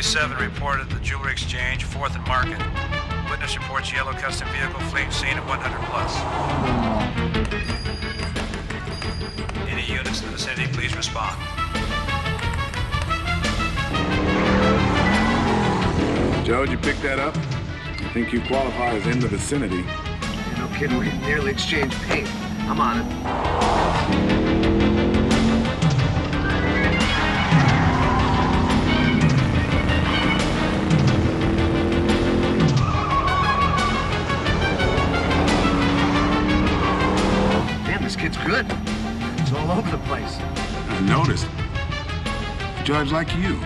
67 reported the jewelry exchange, 4th and Market. Witness reports yellow custom vehicle fleeing scene at 100 plus. Any units in the vicinity, please respond. Joe, did you pick that up? I think you qualify as in the vicinity. You're no kidding, we nearly exchanged paint. I'm on it. Damn, this kid's good. It's all over the place. I noticed. He drives like you.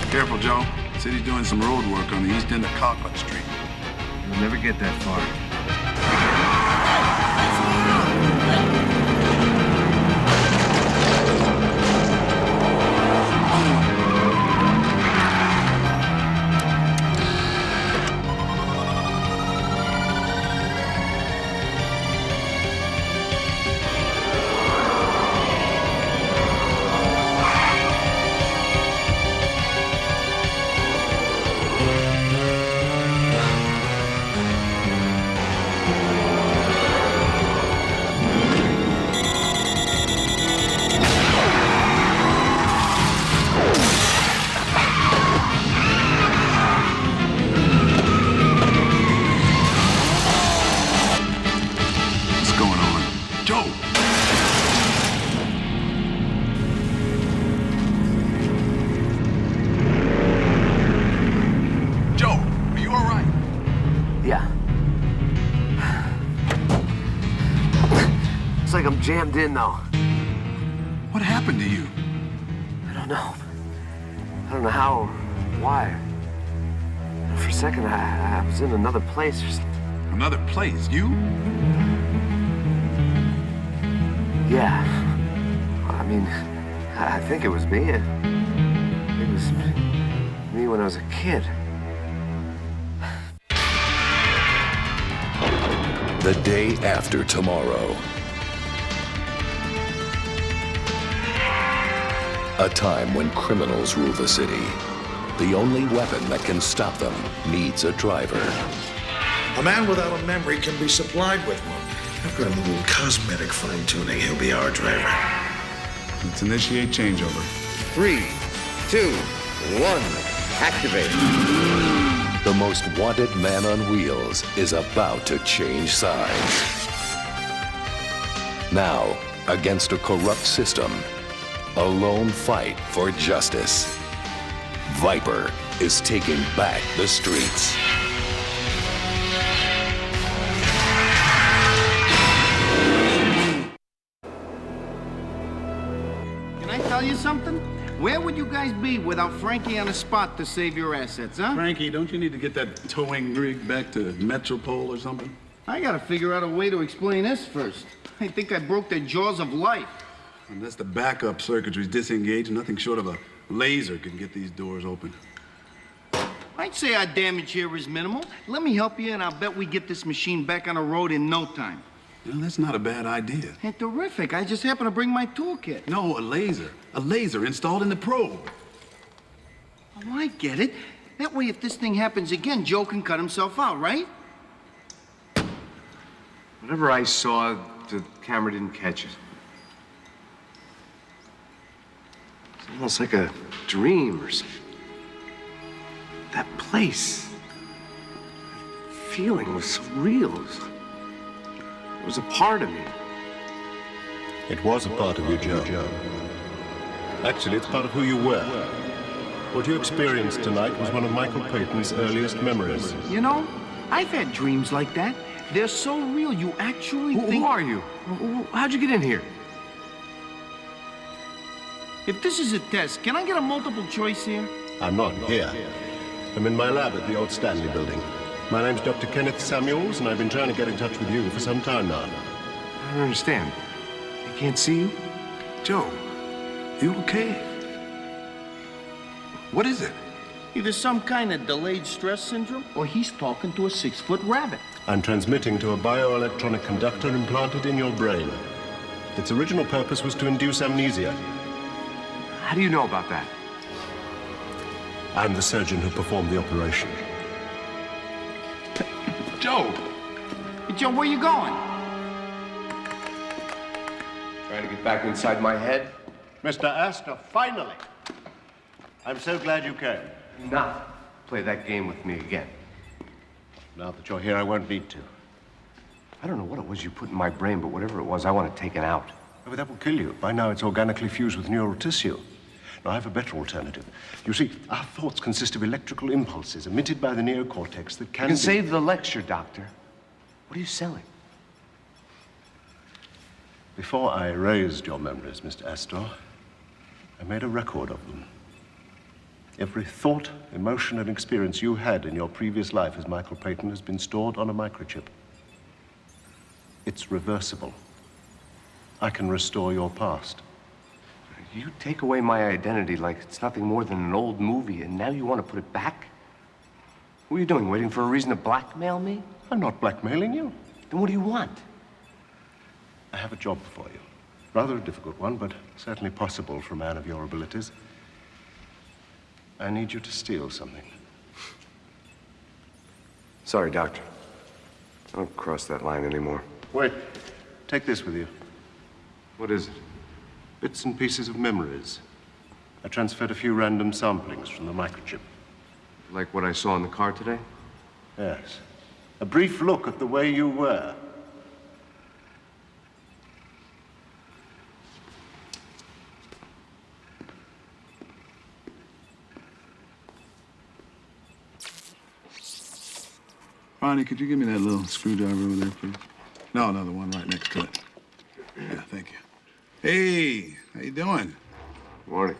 Careful, Joe. City's doing some road work on the east end of Conklin Street. You'll never get that far. Looks like I'm jammed in, though. What happened to you? I don't know. I don't know how or why. For a second, I was in another place or something. Another place? You? Yeah. I mean, I think it was me. It was me when I was a kid. The day after tomorrow. A time when criminals rule the city. The only weapon that can stop them needs a driver. A man without a memory can be supplied with one. After a little cosmetic fine-tuning, he'll be our driver. Let's initiate changeover. 3, 2, 1, activate. The most wanted man on wheels is about to change sides. Now, against a corrupt system, a lone fight for justice. Viper is taking back the streets. Can I tell you something? Where would you guys be without Frankie on the spot to save your assets, huh? Frankie, don't you need to get that towing rig back to Metropole or something? I gotta figure out a way to explain this first. I think I broke the jaws of life. Unless the backup circuitry's disengaged, nothing short of a laser can get these doors open. I'd say our damage here is minimal. Let me help you, and I'll bet we get this machine back on the road in no time. You know, that's not a bad idea. Hey, terrific. I just happen to bring my toolkit. No, a laser. A laser installed in the probe. Oh, I get it. That way, if this thing happens again, Joe can cut himself out, right? Whatever I saw, the camera didn't catch it. It's almost like a dream or something. That place, that feeling was so real. It was a part of me. It was a part of you, Joe. Actually, it's part of who you were. What you experienced tonight was one of Michael Payton's earliest memories. You know, I've had dreams like that. They're so real, you actually think... Who are you? How'd you get in here? If this is a test, can I get a multiple choice here? I'm not here. I'm in my lab at the old Stanley building. My name's Dr. Kenneth Samuels, and I've been trying to get in touch with you for some time now. I don't understand. I can't see you? Joe, you okay? What is it? Either some kind of delayed stress syndrome, or he's talking to a 6-foot rabbit. I'm transmitting to a bioelectronic conductor implanted in your brain. Its original purpose was to induce amnesia. How do you know about that? I'm the surgeon who performed the operation. Joe! Hey, Joe, where you going? Trying to get back inside my head? Mr. Astor, finally! I'm so glad you came. Do not play that game with me again. Now that you're here, I won't need to. I don't know what it was you put in my brain, but whatever it was, I want it taken out. Oh, but that will kill you. By now, it's organically fused with neural tissue. Now, I have a better alternative. You see, our thoughts consist of electrical impulses emitted by the neocortex that You can can be... save the lecture, Doctor. What are you selling? Before I erased your memories, Mr. Astor, I made a record of them. Every thought, emotion, and experience you had in your previous life as Michael Payton has been stored on a microchip. It's reversible. I can restore your past. You take away my identity like it's nothing more than an old movie, and now you want to put it back? What are you doing, waiting for a reason to blackmail me? I'm not blackmailing you. Then what do you want? I have a job for you. Rather a difficult one, but certainly possible for a man of your abilities. I need you to steal something. Sorry, Doctor. I don't cross that line anymore. Wait. Take this with you. What is it? Bits and pieces of memories. I transferred a few random samplings from the microchip. Like what I saw in the car today? Yes. A brief look at the way you were. Ronnie, could you give me that little screwdriver over there, please? No, the one right next to it. Yeah, thank you. Hey, how you doing? Morning.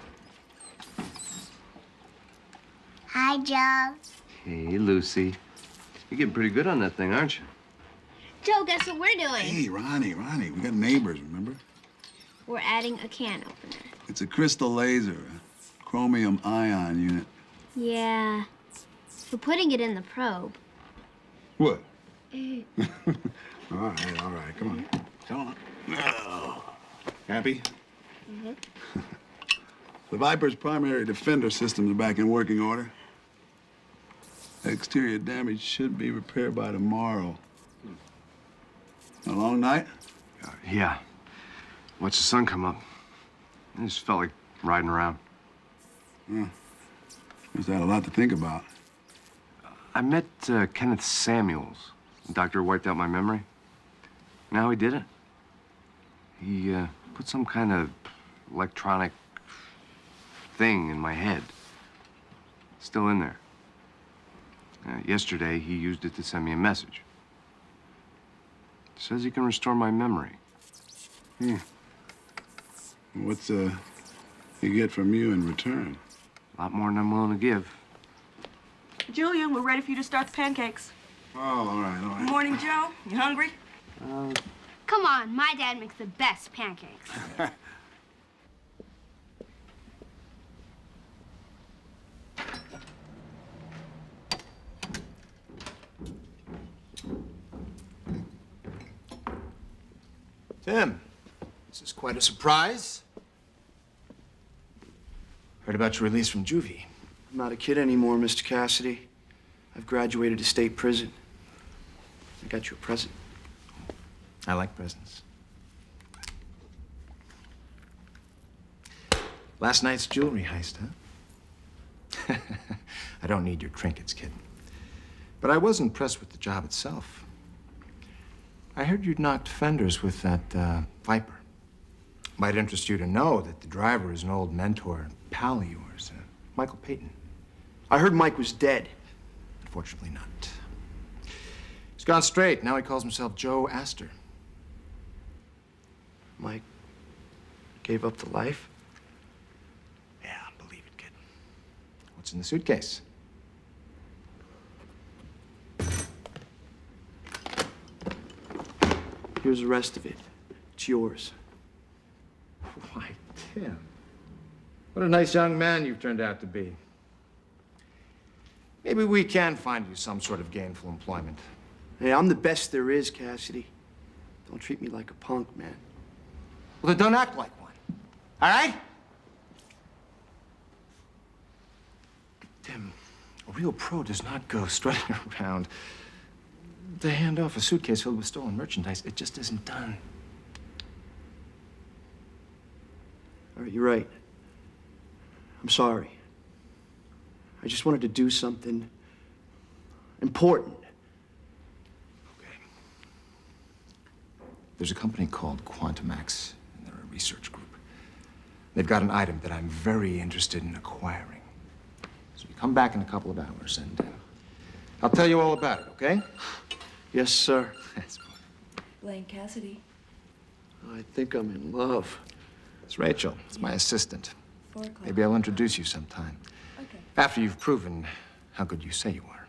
Hi, Joe. Hey, Lucy. You're getting pretty good on that thing, aren't you? Joe, guess what we're doing? Hey, Ronnie, we got neighbors, remember? We're adding a can opener. It's a crystal laser, a chromium ion unit. Yeah. We're putting it in the probe. What? All right, come on. Oh. Happy? Mm-hmm. The Viper's primary defender systems are back in working order. Exterior damage should be repaired by tomorrow. A long night? Yeah. Watched the sun come up. I just felt like riding around. Must have had a lot to think about. I met Kenneth Samuels. The doctor wiped out my memory. Now he did it. He put some kind of electronic thing in my head. Still in there. Yesterday, he used it to send me a message. Says he can restore my memory. What's he get from you in return? A lot more than I'm willing to give. Julian, we're ready for you to start the pancakes. Oh, all right. Morning, Joe. You hungry? Come on, my dad makes the best pancakes. Tim, this is quite a surprise. Heard about your release from juvie. I'm not a kid anymore, Mr. Cassidy. I've graduated to state prison. I got you a present. I like presents. Last night's jewelry heist, huh? I don't need your trinkets, kid. But I was impressed with the job itself. I heard you'd knocked fenders with that Viper. Might interest you to know that the driver is an old mentor and pal of yours, Michael Payton. I heard Mike was dead. Unfortunately not. He's gone straight. Now he calls himself Joe Astor. Mike gave up the life? Yeah, believe it, kid. What's in the suitcase? Here's the rest of it. It's yours. Why, Tim. What a nice young man you've turned out to be. Maybe we can find you some sort of gainful employment. Hey, I'm the best there is, Cassidy. Don't treat me like a punk, man. Well, then don't act like one. All right? Tim, a real pro does not go strutting around to hand off a suitcase filled with stolen merchandise. It just isn't done. All right, you're right. I'm sorry. I just wanted to do something important. There's a company called Quantimax, and they're a research group. They've got an item that I'm very interested in acquiring. So you come back in a couple of hours, and I'll tell you all about it, okay? Yes, sir. That's fine. Blaine Cassidy. I think I'm in love. It's Rachel. It's my assistant. 4 o'clock. Maybe I'll introduce you sometime. Okay. After you've proven how good you say you are.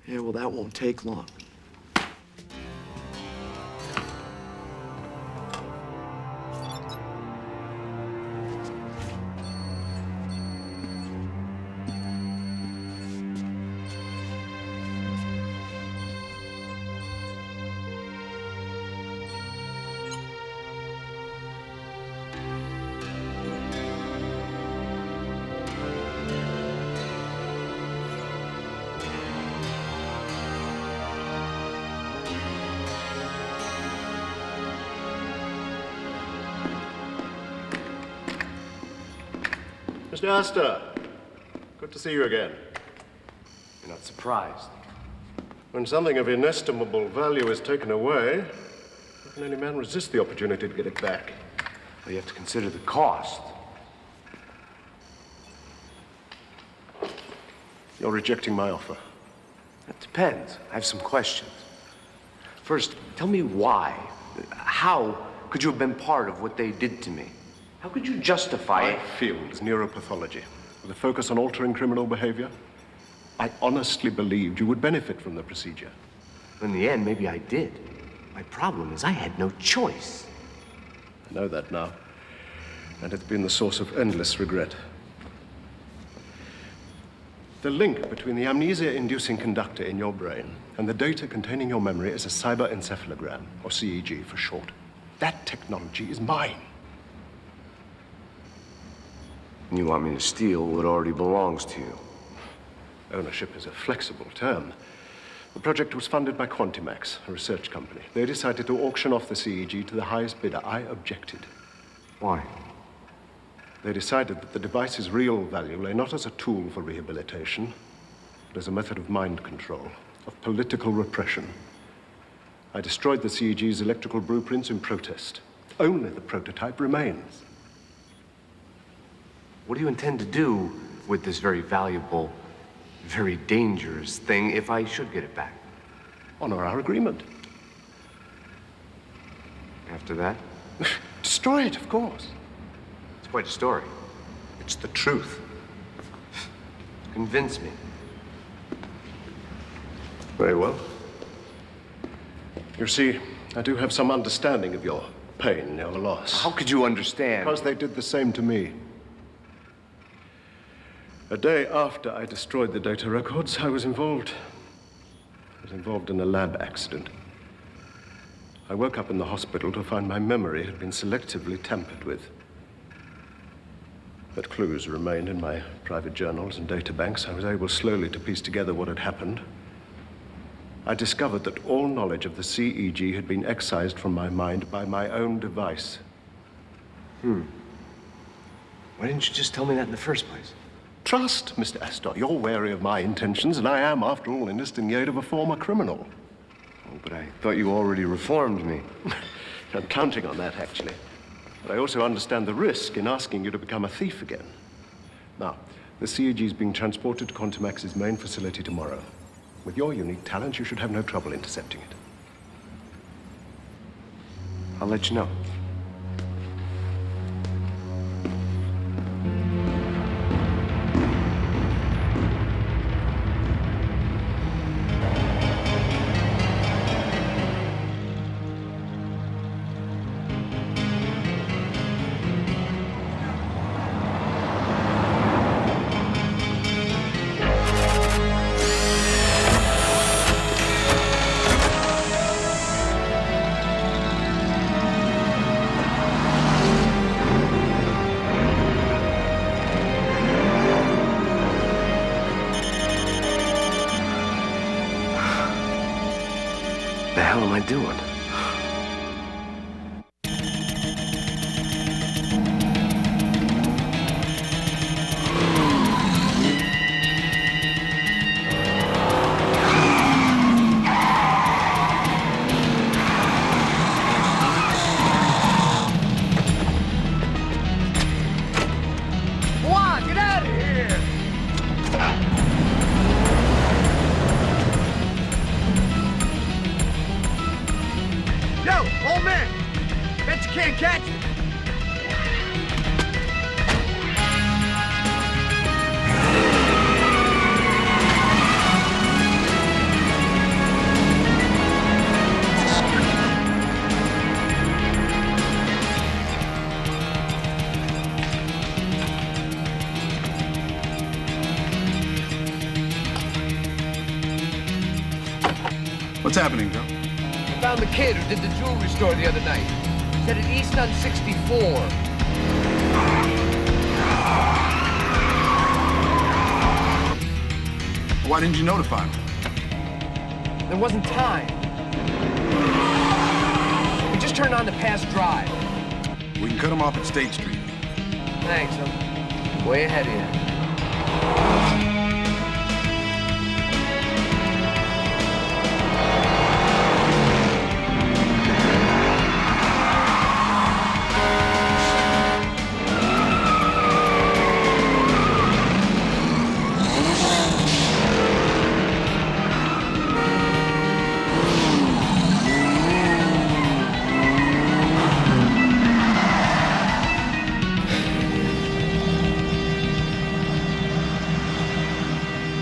Yeah, well, that won't take long. Mr. Astor, good to see you again. You're not surprised. When something of inestimable value is taken away, how can any man resist the opportunity to get it back? Well, you have to consider the cost. You're rejecting my offer. That depends. I have some questions. First, tell me why. How could you have been part of what they did to me? How could you justify it? My field is neuropathology, with a focus on altering criminal behavior. I honestly believed you would benefit from the procedure. In the end, maybe I did. My problem is I had no choice. I know that now, and it's been the source of endless regret. The link between the amnesia-inducing conductor in your brain and the data containing your memory is a cyberencephalogram, or CEG for short. That technology is mine. And you want me to steal what already belongs to you? Ownership is a flexible term. The project was funded by Quantimax, a research company. They decided to auction off the CEG to the highest bidder. I objected. Why? They decided that the device's real value lay not as a tool for rehabilitation, but as a method of mind control, of political repression. I destroyed the CEG's electrical blueprints in protest. Only the prototype remains. What do you intend to do with this very valuable, very dangerous thing if I should get it back? Honor our agreement. After that? Destroy it, of course. It's quite a story. It's the truth. Convince me. Very well. You see, I do have some understanding of your pain, your loss. How could you understand? Because they did the same to me. A day after I destroyed the data records, I was involved in a lab accident. I woke up in the hospital to find my memory had been selectively tampered with. But clues remained in my private journals and data banks. I was able slowly to piece together what had happened. I discovered that all knowledge of the CEG had been excised from my mind by my own device. Why didn't you just tell me that in the first place? Trust, Mr. Astor. You're wary of my intentions, and I am, after all, enlisting the aid of a former criminal. Oh, but I thought you already reformed me. I'm counting on that, actually. But I also understand the risk in asking you to become a thief again. Now, the CEG is being transported to Quantimax's main facility tomorrow. With your unique talent, you should have no trouble intercepting it. I'll let you know. hell am I doing? What's happening, Joe? I found the kid who did the jewelry store the other night. Said at East on 64. Why didn't you notify me? There wasn't time. We just turned on the Pass Drive. We can cut him off at State Street. Thanks, I'm way ahead of you.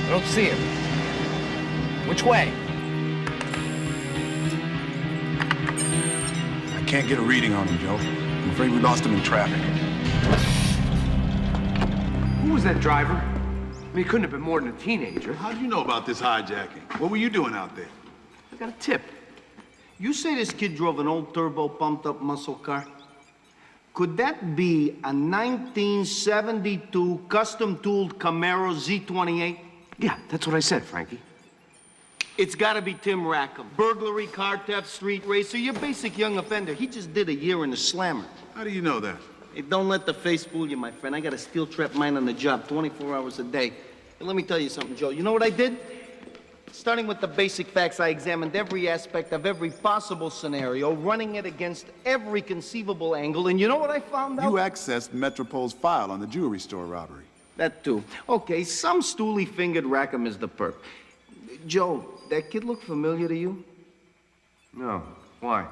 I don't see him. Which way? I can't get a reading on him, Joe. I'm afraid we lost him in traffic. Who was that driver? I mean, he couldn't have been more than a teenager. How do you know about this hijacking? What were you doing out there? I got a tip. You say this kid drove an old turbo pumped-up muscle car? Could that be a 1972 custom-tooled Camaro Z28? Yeah, that's what I said, Frankie. It's gotta be Tim Rackham. Burglary, car theft, street racer, your basic young offender. He just did a year in the slammer. How do you know that? Hey, don't let the face fool you, my friend. I got a steel trap mine on the job, 24 hours a day. And let me tell you something, Joe. You know what I did? Starting with the basic facts, I examined every aspect of every possible scenario, running it against every conceivable angle, and you know what I found out? You accessed Metropol's file on the jewelry store robbery. That too. Okay, some stooly-fingered Rackham is the perp. Joe, that kid look familiar to you? No. Why?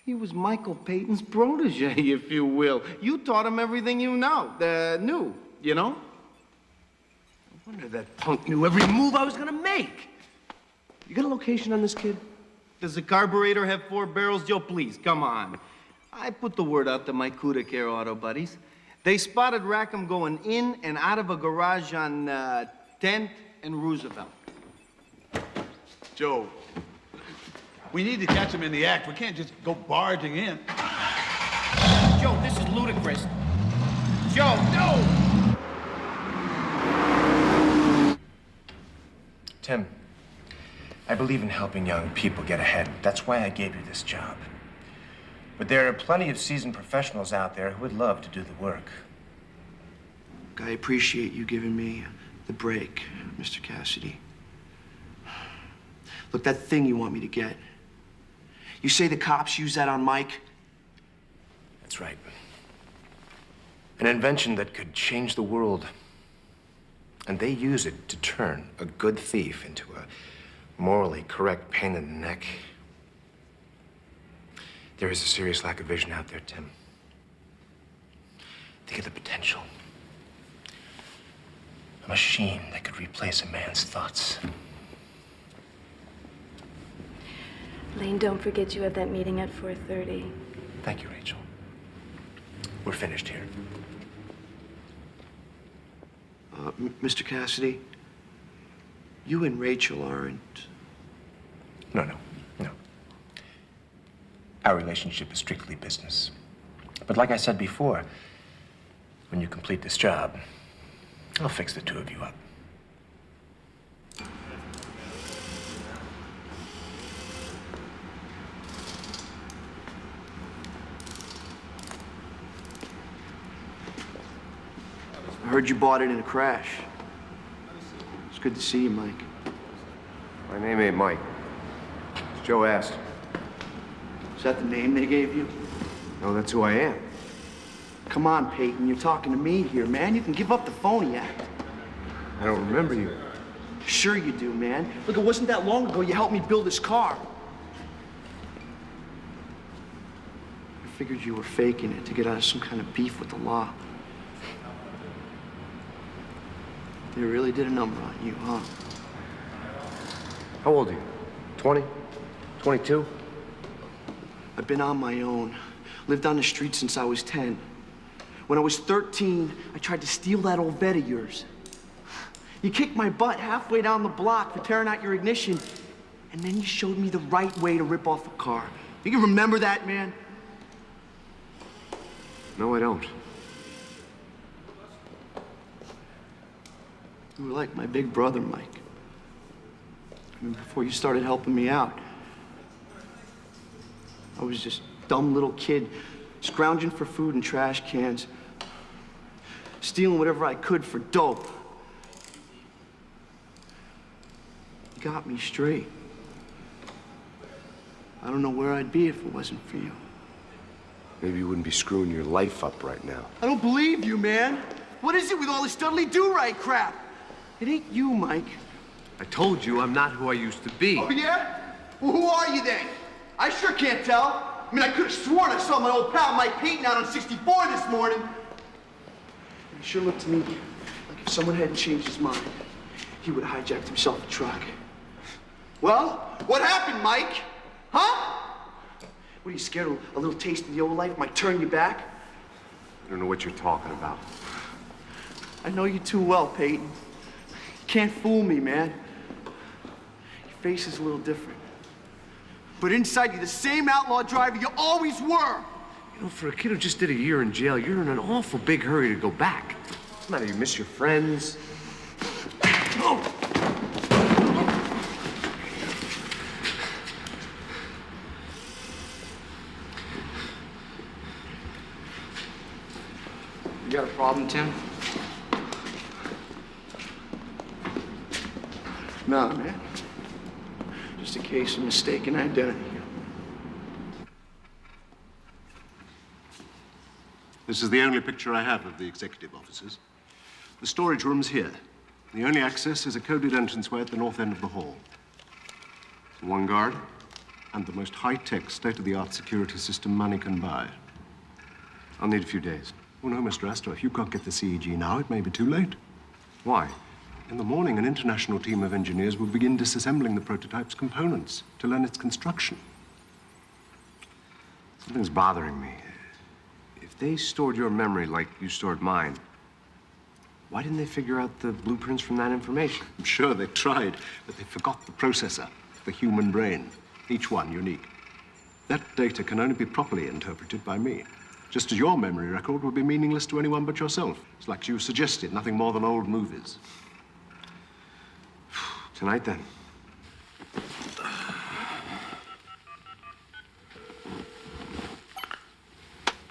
He was Michael Payton's protege, if you will. You taught him everything you know, you know? I wonder that punk knew every move I was gonna make. You got a location on this kid? Does the carburetor have 4 barrels, Joe? Please, come on. I put the word out to my Cuda Care auto buddies. They spotted Rackham going in and out of a garage on 10th and Roosevelt. Joe, we need to catch him in the act. We can't just go barging in. Joe, this is ludicrous. Joe, no! Tim, I believe in helping young people get ahead. That's why I gave you this job. But there are plenty of seasoned professionals out there who would love to do the work. I appreciate you giving me the break, Mr. Cassidy. Look, that thing you want me to get. You say the cops use that on Mike? That's right. An invention that could change the world. And they use it to turn a good thief into a morally correct pain in the neck. There is a serious lack of vision out there, Tim. Think of the potential. A machine that could replace a man's thoughts. Lane, don't forget you have that meeting at 4:30. Thank you, Rachel. We're finished here. Mr. Cassidy, you and Rachel aren't... No. Our relationship is strictly business. But like I said before, when you complete this job, I'll fix the two of you up. heard you bought it in a crash. It's good to see you, Mike. My name ain't Mike. It's Joe Astor. Is that the name they gave you? No, that's who I am. Come on, Peyton. You're talking to me here, man. You can give up the phony act. I don't remember you. Sure you do, man. Look, it wasn't that long ago you helped me build this car. I figured you were faking it to get out of some kind of beef with the law. They really did a number on you, huh? How old are you? 20? 22? I've been on my own. Lived on the street since I was 10. When I was 13, I tried to steal that old vet of yours. You kicked my butt halfway down the block for tearing out your ignition, and then you showed me the right way to rip off a car. You can remember that, man? No, I don't. You were like my big brother, Mike. I mean, before you started helping me out, I was just a dumb little kid, scrounging for food in trash cans, stealing whatever I could for dope. You got me straight. I don't know where I'd be if it wasn't for you. Maybe you wouldn't be screwing your life up right now. I don't believe you, man. What is it with all this Dudley Do-Right crap? It ain't you, Mike. I told you I'm not who I used to be. Oh, yeah? Well, who are you then? I sure can't tell. I mean, I could have sworn I saw my old pal Mike Peyton out on 64 this morning. It sure looked to me like if someone hadn't changed his mind, he would have hijacked himself a truck. Well, what happened, Mike? Huh? What, are you scared a little taste of the old life might turn you back? I don't know what you're talking about. I know you too well, Peyton. You can't fool me, man. Your face is a little different. But inside you're the same outlaw driver you always were. You know, for a kid who just did a year in jail, you're in an awful big hurry to go back. What's the matter? You miss your friends? Oh! You got a problem, Tim? No, man. Just a case of mistaken identity. This is the only picture I have of the executive offices. The storage room's here. The only access is a coded entranceway at the north end of the hall. One guard, and the most high-tech, state-of-the-art security system money can buy. I'll need a few days. Oh, no, Mr. Astor, if you can't get the CEG now, it may be too late. Why? In the morning, an international team of engineers will begin disassembling the prototype's components to learn its construction. Something's bothering me. If they stored your memory like you stored mine, why didn't they figure out the blueprints from that information? I'm sure they tried, but they forgot the processor, the human brain, each one unique. That data can only be properly interpreted by me. Just as your memory record would be meaningless to anyone but yourself. It's like you suggested, nothing more than old movies. Tonight, then.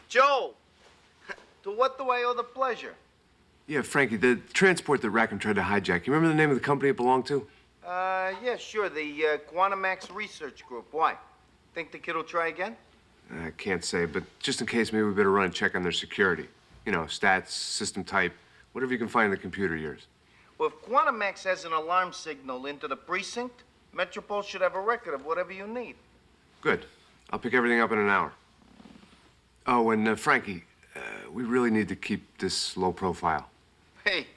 Joe, to what do I owe the pleasure? Yeah, Frankie, the transport that Rackham tried to hijack. You remember the name of the company it belonged to? Yeah, sure. The Quantimax Research Group. Why? Think the kid will try again? I can't say, but just in case, maybe we better run and check on their security. You know, stats, system type, whatever you can find in the computer years. Well, if Quantimax has an alarm signal into the precinct, Metropole should have a record of whatever you need. Good. I'll pick everything up in an hour. Oh, and Frankie, we really need to keep this low profile. Hey,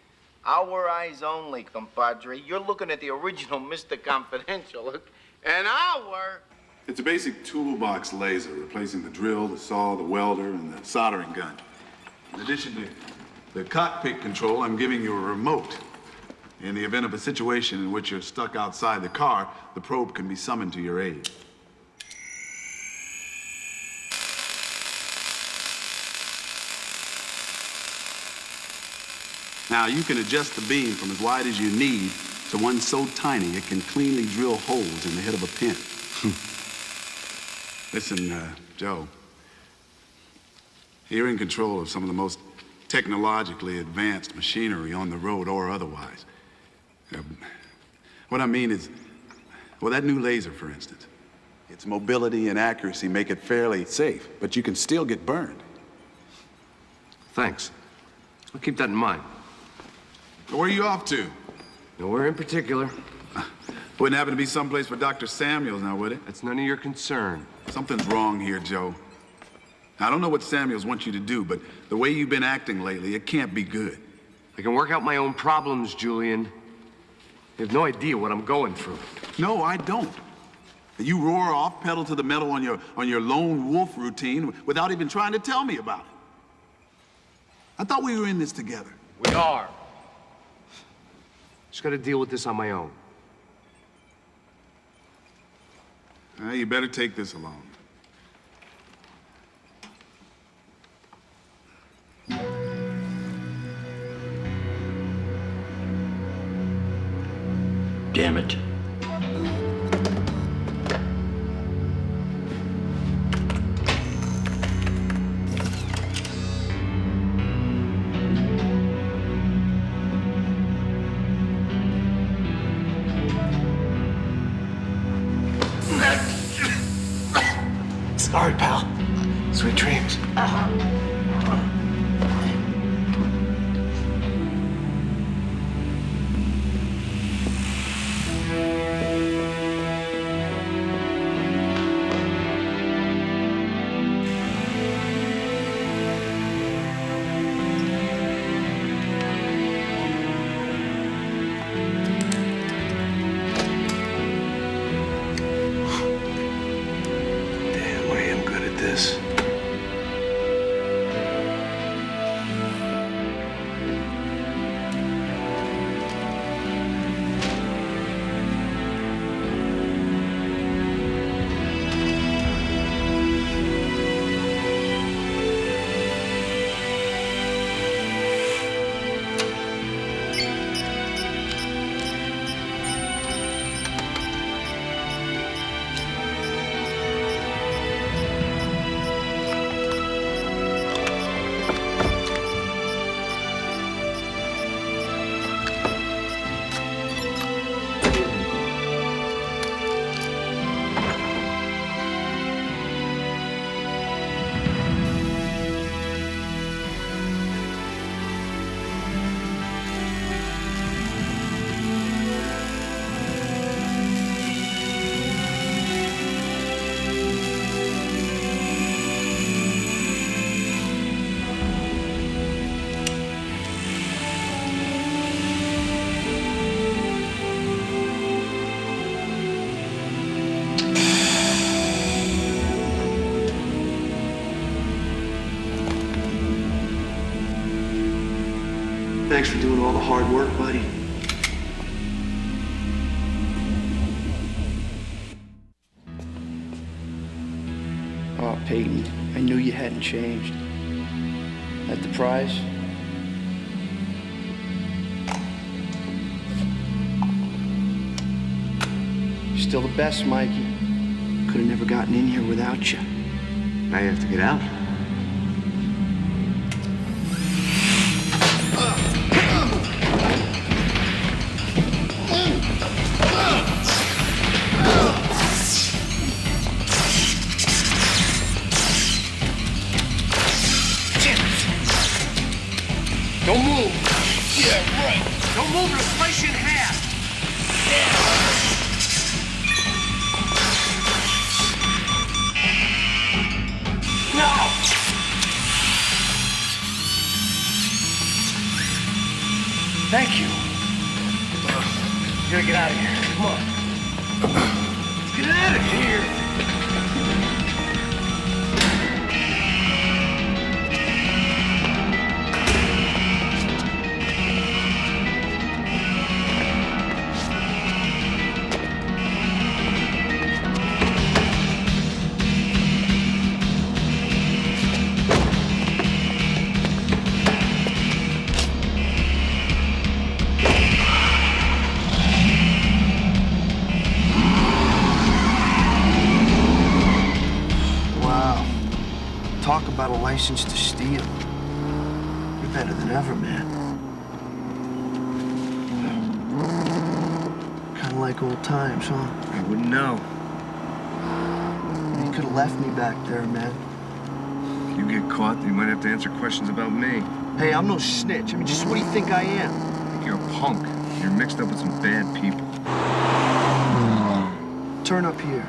our eyes only, compadre. You're looking at the original Mr. Confidential. Look, an hour? It's a basic toolbox laser, replacing the drill, the saw, the welder, and the soldering gun. In addition to the cockpit control, I'm giving you a remote. In the event of a situation in which you're stuck outside the car, the probe can be summoned to your aid. Now, you can adjust the beam from as wide as you need to one so tiny it can cleanly drill holes in the head of a pin. Listen, Joe, you're in control of some of the most technologically advanced machinery on the road or otherwise. What I mean is, well, that new laser, for instance, its mobility and accuracy make it fairly safe, but you can still get burned. Thanks. I'll keep that in mind. Where are you off to? Nowhere in particular. Wouldn't happen to be someplace for Dr. Samuels now, would it? That's none of your concern. Something's wrong here, Joe. I don't know what Samuels wants you to do, but the way you've been acting lately, it can't be good. I can work out my own problems, Julian. You have no idea what I'm going through. No, I don't. You roar off, pedal to the metal on your lone wolf routine without even trying to tell me about it. I thought we were in this together. We are. Just gotta deal with this on my own. You better take this along. Damn it. Sorry, pal. Sweet dreams. Thanks for doing all the hard work, buddy. Oh, Peyton, I knew you hadn't changed. At the prize? You're still the best, Mikey. Could have never gotten in here without you. Now you have to get out. Don't move. Yeah, right. Don't move or I'll slice you in half. No! Thank you. We gotta get out of here. Come on. Let's get out of here. Talk about a license to steal. You're Better than ever, man. Kind of like old times, huh? I wouldn't know. You could have left me back there, man. If you get caught, you might have to answer questions about me. Hey, I'm no snitch. I mean, just what do you think I am? I think you're a punk. You're mixed up with some bad people. Turn up here.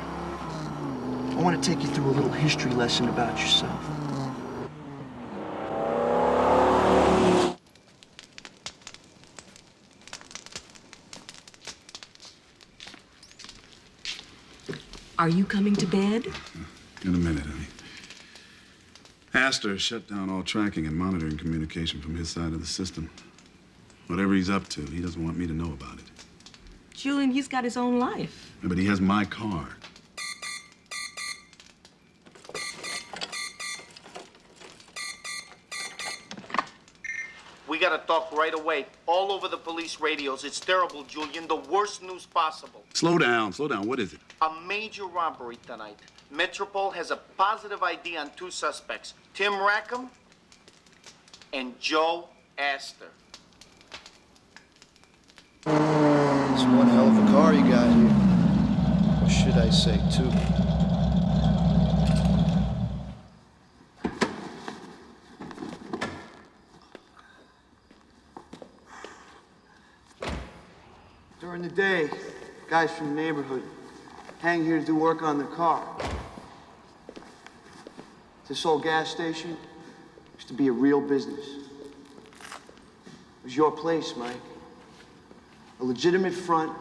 I want to take you through a little history lesson about yourself. Are you coming to bed? In a minute, honey. Astor shut down all tracking and monitoring communication from his side of the system. Whatever he's up to, he doesn't want me to know about it. Julian, he's got his own life. Yeah, but he has my car. We gotta talk right away. All over the police radios. It's terrible, Julian. The worst news possible. Slow down, slow down. What is it? A major robbery tonight. Metropol has a positive ID on 2 suspects, Tim Rackham and Joe Astor. It's one hell of a car you got here. Or should I say, 2. During the day, guys from the neighborhood hang here to do work on their car. This old gas station used to be a real business. It was your place, Mike. A legitimate front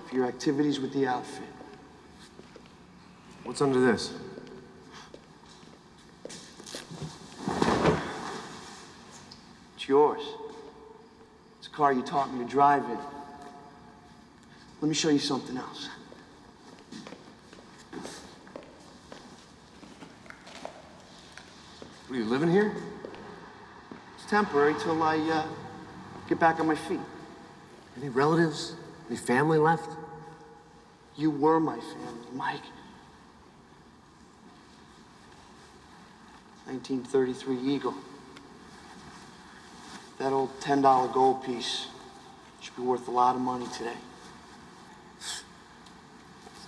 for your activities with the outfit. What's under this? It's yours. It's a car you taught me to drive in. Let me show you something else. What, are you living here? It's temporary till I get back on my feet. Any relatives? Any family left? You were my family, Mike. 1933 Eagle. That old $10 gold piece should be worth a lot of money today.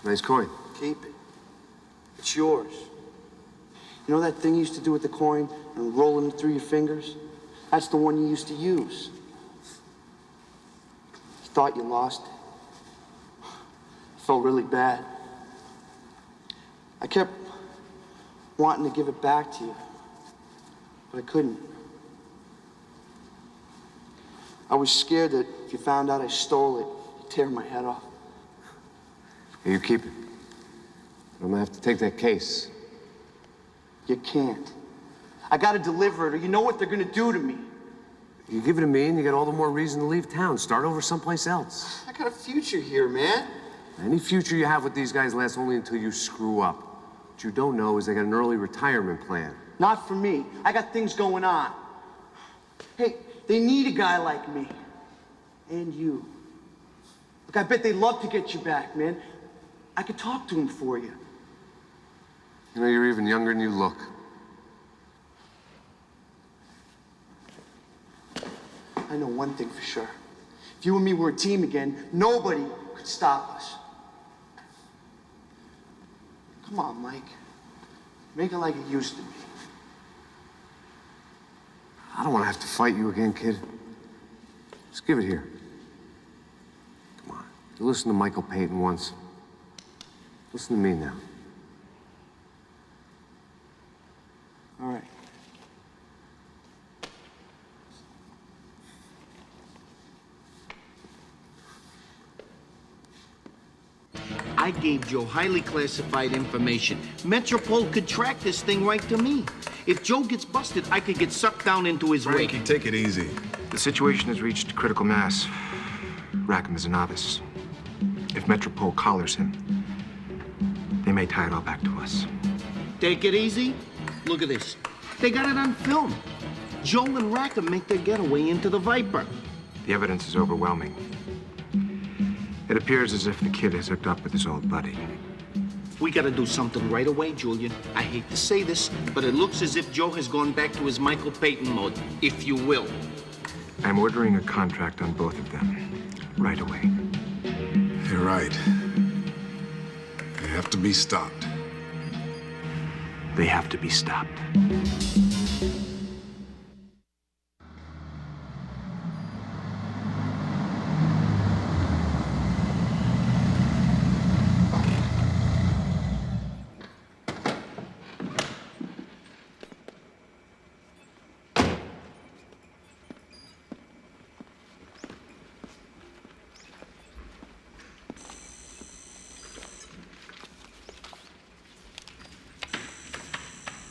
Nice coin. Keep it. It's yours. You know that thing you used to do with the coin and rolling it through your fingers? That's the one you used to use. You thought you lost it. I felt really bad. I kept wanting to give it back to you, but I couldn't. I was scared that if you found out I stole it, you'd tear my head off. Here, you keep it. I'm gonna have to take that case. You can't. I gotta deliver it, or you know what they're gonna do to me. You give it to me, and you get all the more reason to leave town. Start over someplace else. I got a future here, man. Any future you have with these guys lasts only until you screw up. What you don't know is they got an early retirement plan. Not for me. I got things going on. Hey, they need a guy like me. And you. Look, I bet they'd love to get you back, man. I could talk to them for you. You know, you're even younger than you look. I know one thing for sure. If you and me were a team again, nobody could stop us. Come on, Mike. Make it like it used to be. I don't want to have to fight you again, kid. Just give it here. Come on. You listened to Michael Payton once. Listen to me now. All right. I gave Joe highly classified information. Metropol could track this thing right to me. If Joe gets busted, I could get sucked down into his wake. Frankie, take it easy. The situation has reached critical mass. Rackham is a novice. If Metropol collars him, they may tie it all back to us. Take it easy. Look at this. They got it on film. Joe and Rackham make their getaway into the Viper. The evidence is overwhelming. It appears as if the kid has hooked up with his old buddy. We gotta do something right away, Julian. I hate to say this, but it looks as if Joe has gone back to his Michael Payton mode, if you will. I'm ordering a contract on both of them, right away. You're right. They have to be stopped. They have to be stopped.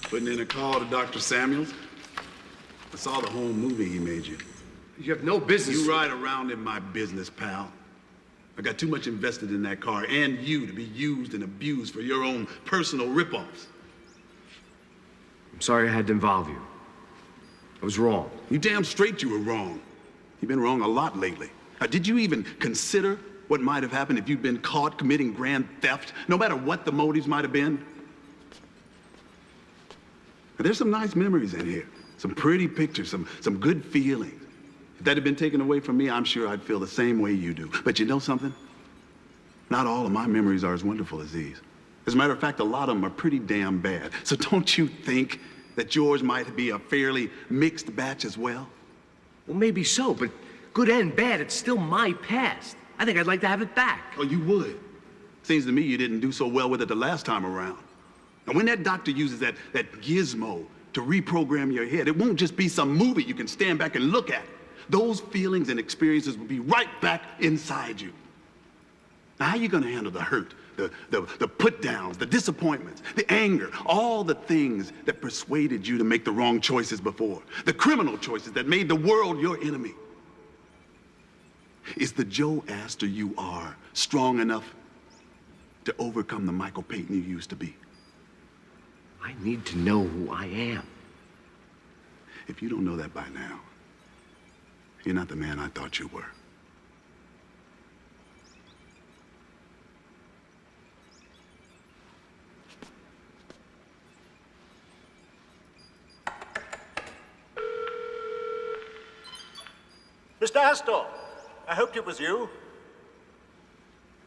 Putting in a call to Dr. Samuels. I saw the home movie he made you. You have no business. You ride around in my business, pal. I got too much invested in that car and you to be used and abused for your own personal rip-offs. I'm sorry I had to involve you. I was wrong. You damn straight you were wrong. You've been wrong a lot lately. Did you even consider what might have happened if you'd been caught committing grand theft, no matter what the motives might have been? There's some nice memories in here. Some pretty pictures, some good feelings. If that had been taken away from me, I'm sure I'd feel the same way you do. But you know something? Not all of my memories are as wonderful as these. As a matter of fact, a lot of them are pretty damn bad. So don't you think that yours might be a fairly mixed batch as well? Well, maybe so, but good and bad, it's still my past. I think I'd like to have it back. Oh, you would? Seems to me you didn't do so well with it the last time around. And when that doctor uses that gizmo to reprogram your head, it won't just be some movie you can stand back and look at. Those feelings and experiences will be right back inside you. Now, how are you gonna handle the hurt, the put-downs, the disappointments, the anger, all the things that persuaded you to make the wrong choices before, the criminal choices that made the world your enemy? Is the Joe Astor you are strong enough to overcome the Michael Payton you used to be? I need to know who I am. If you don't know that by now, you're not the man I thought you were. Mr. Astor, I hoped it was you.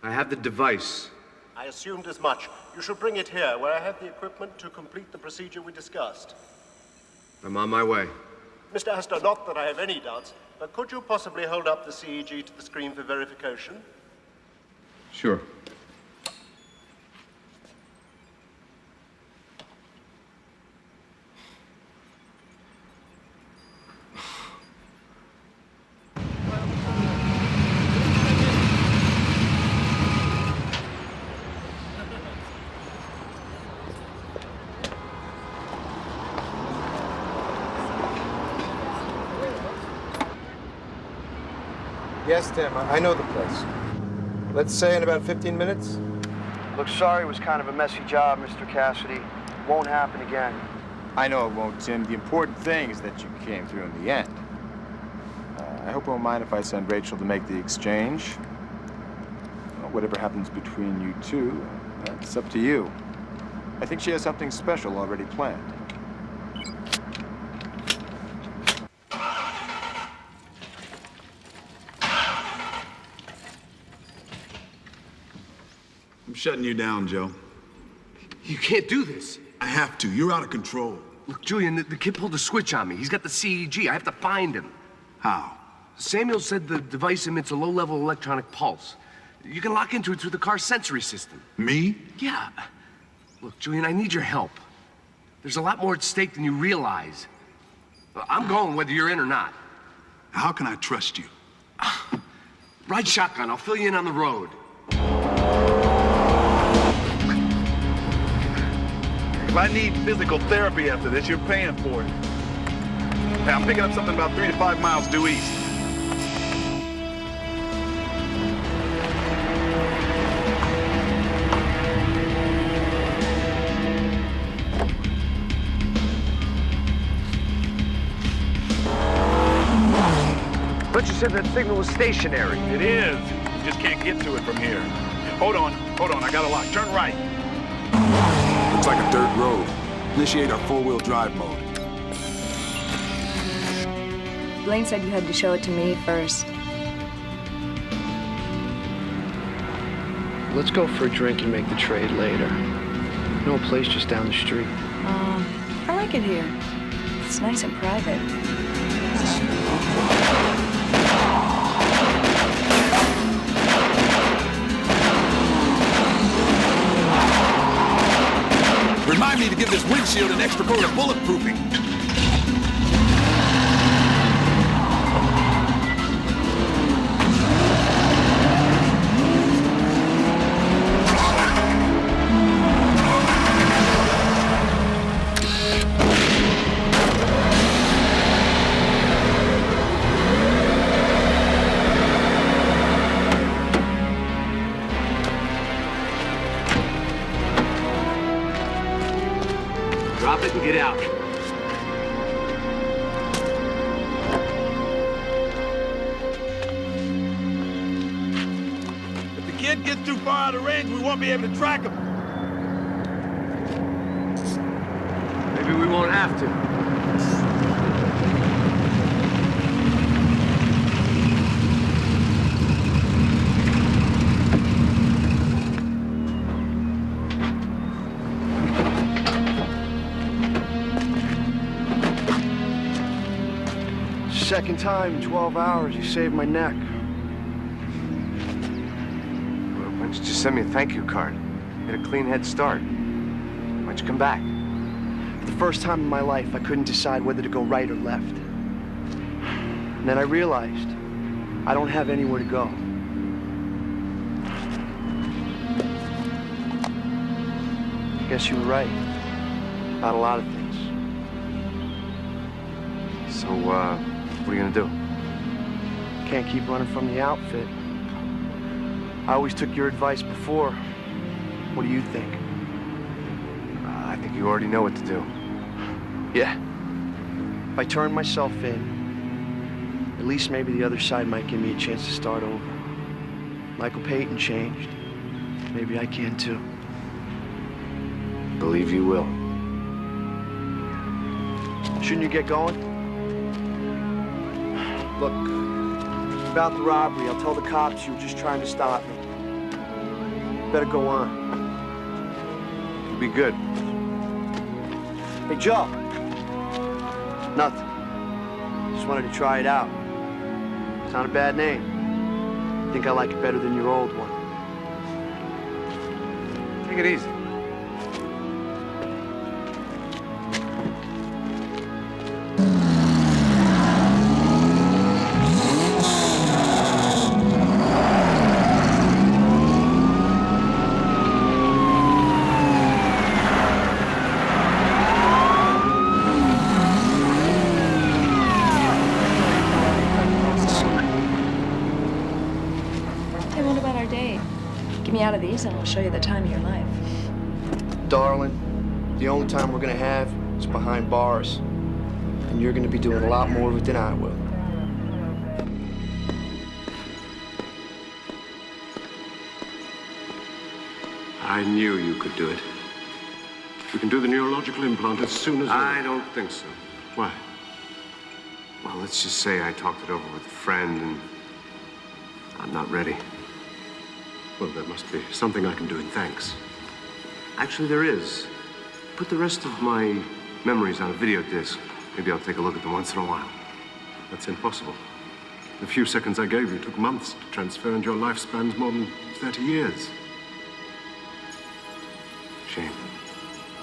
I have the device. I assumed as much. You should bring it here, where I have the equipment to complete the procedure we discussed. I'm on my way. Mr. Astor, not that I have any doubts, but could you possibly hold up the CEG to the screen for verification? Sure. Yes, Tim, I know the place. Let's say in about 15 minutes. Look, sorry it was kind of a messy job, Mr. Cassidy. Won't happen again. I know it won't, Tim. The important thing is that you came through in the end. I hope you won't mind if I send Rachel to make the exchange. Well, whatever happens between you two, it's up to you. I think she has something special already planned. I'm shutting you down, Joe. You can't do this. I have to. You're out of control. Look, Julian, the kid pulled a switch on me. He's got the CEG. I have to find him. How? Samuel said the device emits a low-level electronic pulse. You can lock into it through the car's sensory system. Me? Yeah. Look, Julian, I need your help. There's a lot more at stake than you realize. I'm going whether you're in or not. How can I trust you? Ride shotgun. I'll fill you in on the road. If I need physical therapy after this, you're paying for it. Hey, I'm picking up something about 3 to 5 miles due east. But you said that signal was stationary. It is. You just can't get to it from here. Hold on. I got a lock. Turn right. like a dirt road. Initiate our four-wheel drive mode. Blaine said you had to show it to me first. Let's go for a drink and make the trade later. No place just down the street. I like it here. It's nice and private. Remind me to give this windshield an extra coat of bulletproofing. Drop it and get out. If the kid gets too far out of range, we won't be able to track him. Maybe we won't have to. Second time in 12 hours, you saved my neck. Well, why don't you just send me a thank you card? Get a clean head start. Why don't you come back? For the first time in my life, I couldn't decide whether to go right or left. And then I realized I don't have anywhere to go. I guess you were right about a lot of things. So, what are you gonna do? Can't keep running from the outfit. I always took your advice before. What do you think? I think you already know what to do. Yeah. If I turn myself in, at least maybe the other side might give me a chance to start over. Michael Payton changed. Maybe I can too. Believe you will. Shouldn't you get going? Look, about the robbery, I'll tell the cops you were just trying to stop me. Better go on. It'll be good. Hey, Joe. Nothing. Just wanted to try it out. It's not a bad name. I think I like it better than your old one. Take it easy. Out of these and I'll show you the time of your life. Darling, the only time we're gonna have is behind bars. And you're gonna be doing a lot more of it than I will. I knew you could do it. We can do the neurological implant as soon as... I don't think so. Why? Well, let's just say I talked it over with a friend and I'm not ready. Well, there must be something I can do in thanks. Actually, there is. Put the rest of my memories on a video disc. Maybe I'll take a look at them once in a while. That's impossible. The few seconds I gave you took months to transfer, and your lifespan's more than 30 years. Shame.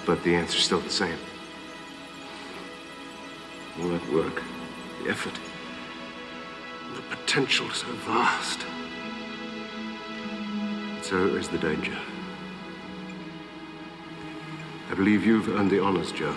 But the answer's still the same. All that work, the effort, the potential so vast. So is the danger. I believe you've earned the honors, Joe.